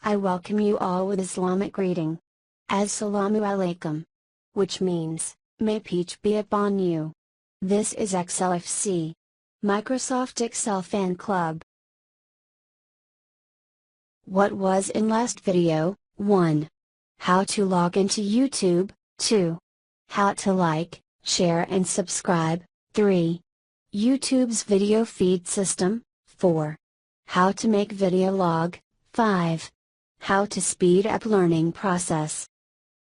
I welcome you all with Islamic greeting. Assalamu alaikum. Which means, may peace be upon you. This is XLFC, Microsoft Excel Fan Club. What was in last video? 1. How to log into YouTube. 2. How to like, share and subscribe. 3. YouTube's video feed system. 4. How to make video log. 5. How to speed up learning process.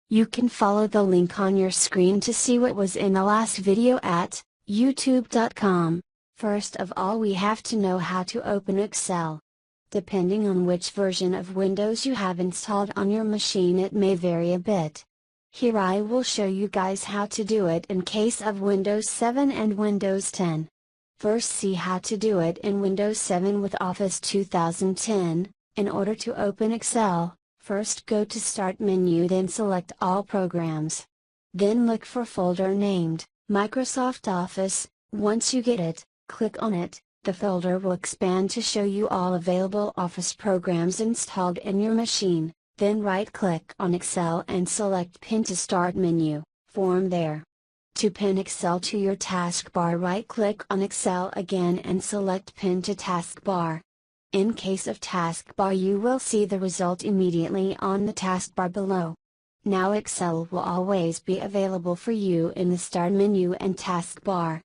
You can follow the link on your screen to see what was in the last video at youtube.com. First of all, we have to know how to open Excel. Depending on which version of Windows you have installed on your machine, it may vary a bit. Here I will show you guys how to do it in case of Windows 7 and Windows 10. First, see how to do it in Windows 7 with Office 2010. In order to open Excel, first go to Start menu, then select All Programs. Then look for folder named Microsoft Office. Once you get it, click on it. The folder will expand to show you all available Office programs installed in your machine. Then right-click on Excel and select Pin to Start menu, Form there. To pin Excel to your taskbar, right-click on Excel again and select Pin to Taskbar. In case of taskbar, you will see the result immediately on the taskbar below. Now Excel will always be available for you in the Start menu and taskbar.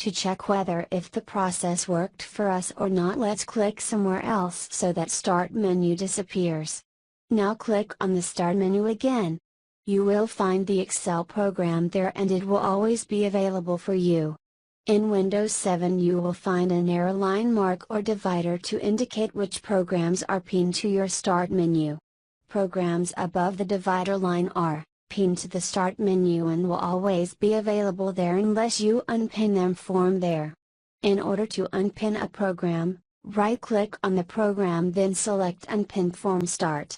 To check whether if the process worked for us or not, let's click somewhere else so that Start menu disappears. Now click on the Start menu again. You will find the Excel program there and it will always be available for you. In Windows 7 you will find an arrow line mark or divider to indicate which programs are pinned to your Start menu. Programs above the divider line are pinned to the Start menu and will always be available there unless you unpin them from there. In order to unpin a program, right-click on the program, then select Unpin from Start.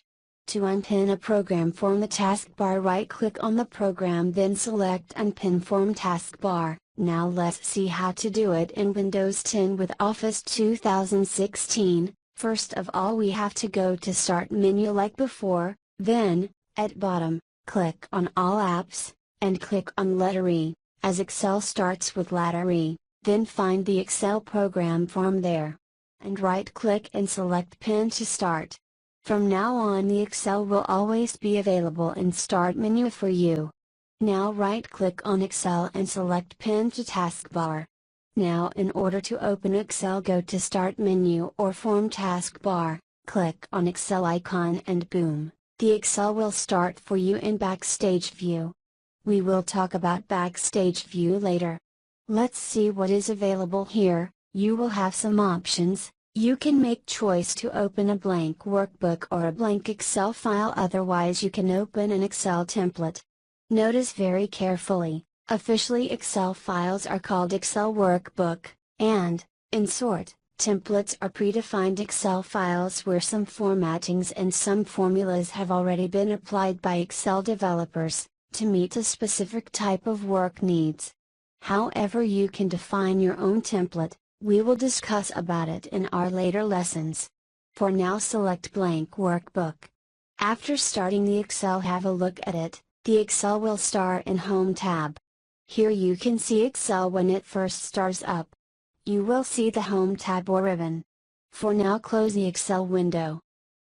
To unpin a program from the taskbar, right-click on the program, then select Unpin from Taskbar. Now let's see how to do it in Windows 10 with Office 2016. First of all, we have to go to Start menu like before, then, at bottom, click on All Apps, and click on letter E, as Excel starts with letter E, then find the Excel program from there. And right-click and select Pin to Start. From now on the Excel will always be available in Start menu for you. Now right-click on Excel and select Pin to Taskbar. Now in order to open Excel, go to Start menu or Form Taskbar, click on Excel icon and boom, the Excel will start for you in Backstage View. We will talk about Backstage View later. Let's see what is available here. You will have some options. You can make choice to open a blank workbook or a blank Excel file, otherwise you can open an Excel template. Notice very carefully, officially Excel files are called Excel Workbook, and, in short, templates are predefined Excel files where some formattings and some formulas have already been applied by Excel developers, to meet a specific type of work needs. However, you can define your own template. We will discuss about it in our later lessons. For now, select Blank Workbook. After starting the Excel, have a look at it. The Excel will start in Home tab. Here you can see Excel when it first starts up. You will see the Home tab or ribbon. For now, close the Excel window.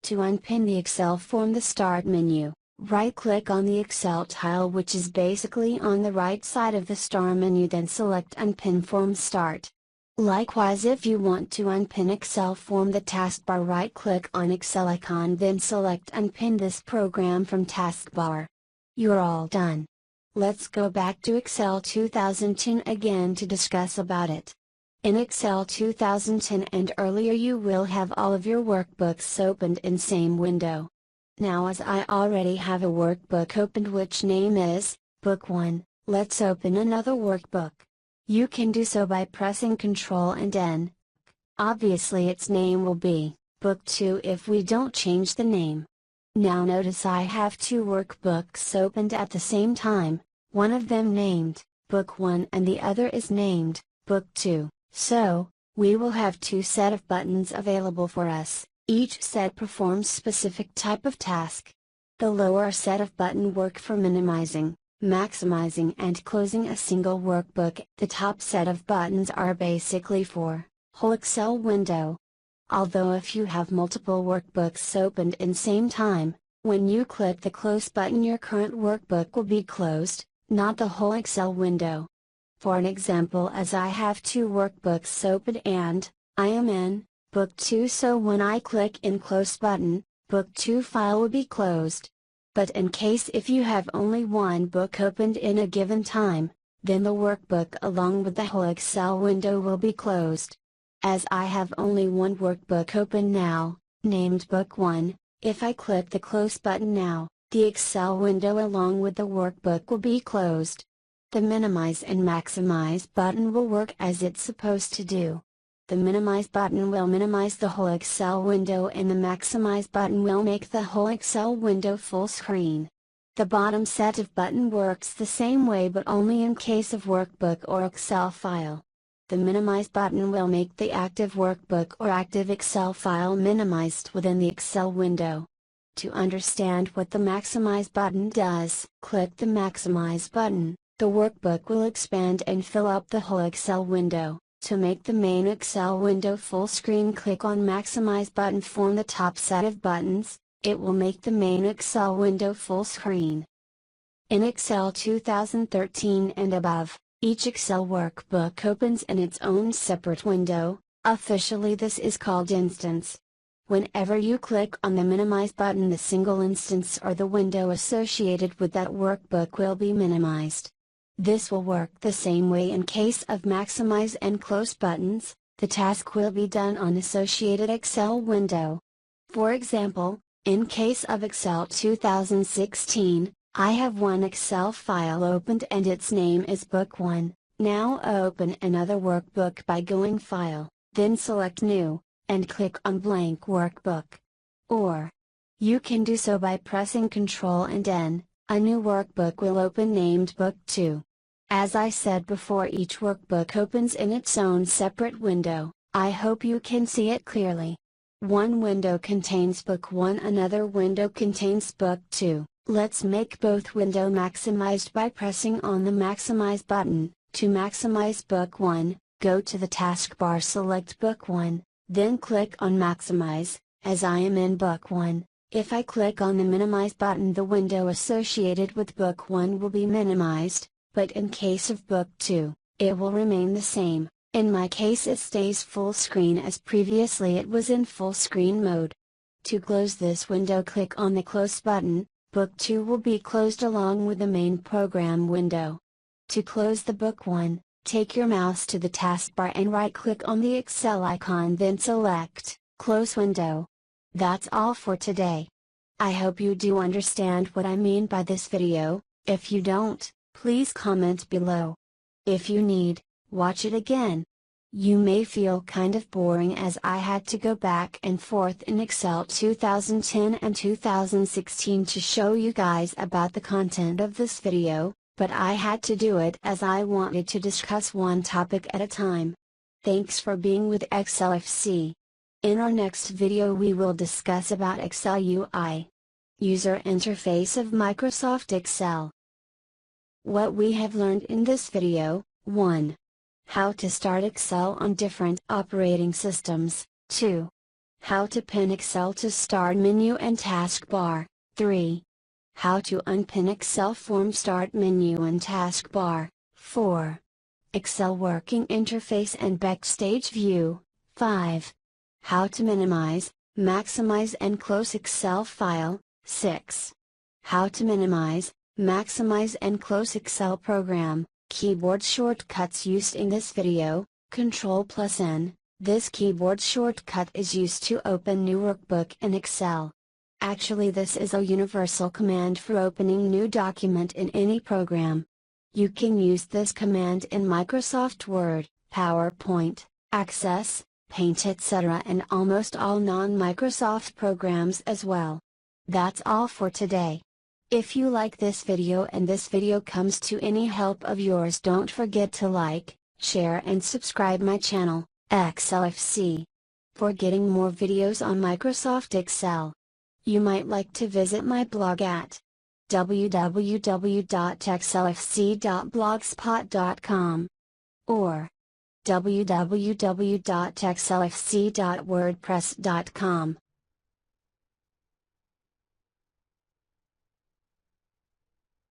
To unpin the Excel from the Start menu, right-click on the Excel tile, which is basically on the right side of the Start menu, then select Unpin from Start. Likewise, if you want to unpin Excel from the taskbar, right-click on Excel icon, then select Unpin this program from taskbar. You're all done. Let's go back to Excel 2010 again to discuss about it. In Excel 2010 and earlier, you will have all of your workbooks opened in same window. Now, as I already have a workbook opened which name is Book 1, let's open another workbook. You can do so by pressing Ctrl and N. Obviously its name will be Book 2 if we don't change the name. Now notice I have two workbooks opened at the same time, one of them named Book 1 and the other is named Book 2, so, we will have two set of buttons available for us. Each set performs specific type of task. The lower set of button work for minimizing, maximizing and closing a single workbook. The top set of buttons are basically for whole Excel window. Although if you have multiple workbooks opened in same time, when you click the close button your current workbook will be closed, not the whole Excel window. For an example, as I have 2 workbooks open and I am in Book 2, so when I click in Close button, Book 2 file will be closed. But in case if you have only one book opened in a given time, then the workbook along with the whole Excel window will be closed. As I have only one workbook open now, named Book 1, if I click the Close button now, the Excel window along with the workbook will be closed. The Minimize and Maximize button will work as it's supposed to do. The Minimize button will minimize the whole Excel window and the Maximize button will make the whole Excel window full screen. The bottom set of button works the same way but only in case of workbook or Excel file. The Minimize button will make the active workbook or active Excel file minimized within the Excel window. To understand what the Maximize button does, click the Maximize button. The workbook will expand and fill up the whole Excel window. To make the main Excel window full screen, click on Maximize button from the top set of buttons. It will make the main Excel window full screen. In Excel 2013 and above, each Excel workbook opens in its own separate window. Officially this is called instance. Whenever you click on the Minimize button, the single instance or the window associated with that workbook will be minimized. This will work the same way in case of Maximize and Close buttons. The task will be done on associated Excel window. For example, in case of Excel 2016, I have one Excel file opened and its name is Book 1. Now open another workbook by going File, then select New, and click on Blank Workbook. Or, you can do so by pressing Ctrl and N. A new workbook will open named Book 2. As I said before, each workbook opens in its own separate window. I hope you can see it clearly. One window contains Book 1, another window contains Book 2. Let's make both window maximized by pressing on the Maximize button. To maximize Book 1, go to the taskbar, select Book 1, then click on Maximize. As I am in Book 1, if I click on the Minimize button, the window associated with Book 1 will be minimized, but in case of Book 2, it will remain the same. In my case it stays full screen as previously it was in full screen mode. To close this window, click on the Close button. Book 2 will be closed along with the main program window. To close the Book 1, take your mouse to the taskbar and right-click on the Excel icon, then select Close Window. That's all for today. I hope you do understand what I mean by this video. If you don't, please comment below. If you need, watch it again. You may feel kind of boring as I had to go back and forth in Excel 2010 and 2016 to show you guys about the content of this video, but I had to do it as I wanted to discuss one topic at a time. Thanks for being with ExcelFC. In our next video we will discuss about Excel UI. User interface of Microsoft Excel. What we have learned in this video: 1. How to start Excel on different operating systems. 2. How to pin Excel to Start menu and taskbar. 3. How to unpin Excel from Start menu and taskbar. 4. Excel working interface and backstage view. 5. How to minimize, maximize and close Excel file. 6. How to minimize, maximize and close Excel program. Keyboard shortcuts used in this video: Ctrl+N. This keyboard shortcut is used to open new workbook in Excel. Actually, this is a universal command for opening new document in any program. You can use this command in Microsoft Word, PowerPoint, Access, Paint, etc., and almost all non-Microsoft programs as well. That's all for today. If you like this video and this video comes to any help of yours, don't forget to like, share and subscribe my channel, ExcelFC. For getting more videos on Microsoft Excel, you might like to visit my blog at www.excelfc.blogspot.com or www.excelfc.wordpress.com.